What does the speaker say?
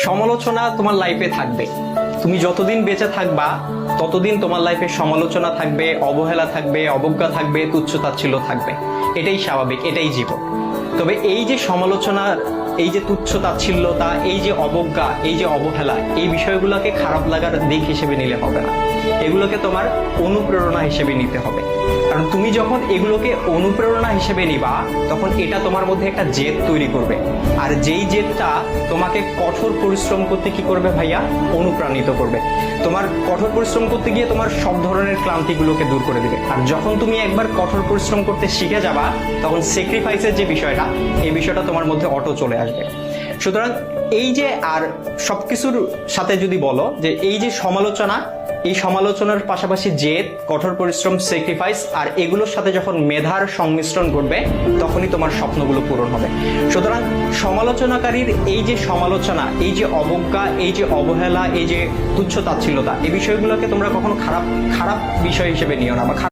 সমালোচনা তোমার লাইফে থাকবে। তুমি যতদিন বেঁচে থাকবা ততদিন তোমার লাইফে সমালোচনা থাকবে, অবহেলা থাকবে, অবজ্ঞা থাকবে, তুচ্ছতাচ্ছিল্য থাকবে। এটাই স্বাভাবিক, এটাই জীবন। তবে এই যে সমালোচনা, এই যে তুচ্ছতাচ্ছিল্যতা, এই যে অবজ্ঞা, এই যে অবহেলা, এই বিষয়গুলোকে খারাপ লাগার দিক হিসেবে নিলে হবে না। এগুলোকে তোমার অনুপ্রেরণা হিসেবে নিতে হবে। কারণ তুমি যখন এগুলোকে অনুপ্রেরণা হিসেবে নিবা, তখন এটা তোমার মধ্যে একটা জেদ তৈরি করবে। আর যেই জেদটা তোমাকে কঠোর পরিশ্রম করতে কি করবে ভাইয়া? অনুপ্রাণিত করবে। তোমার কঠোর পরিশ্রম করতে গিয়ে তোমার সব ধরনের ক্লান্তিগুলোকে দূর করে দিবে। আর যখন তুমি একবার কঠোর পরিশ্রম করতে শিখে যাবা, তখন স্যাক্রিফাইসের যে বিষয়টা, এই বিষয়টা তোমার মধ্যে অটো চলে আসবে। সুতরাং এই যে, আর সবকিছুর সাথে যদি বলো যে এই যে সমালোচনা, এই সমালোচনার পাশাপাশি জেদ, কঠোর পরিশ্রম, স্যাক্রিফাইস, আর এগুলোর সাথে যখন মেধার সংমিশ্রণ ঘটবে, তখনই তোমার স্বপ্নগুলো পূরণ হবে। সুতরাং সমালোচনাকারীর এই যে সমালোচনা, এই যে অবজ্ঞা, এই যে অবহেলা, এই যে তুচ্ছতাচ্ছিল্যতা, এই বিষয়গুলোকে তোমরা কখনো খারাপ বিষয় হিসেবে নিও না, বা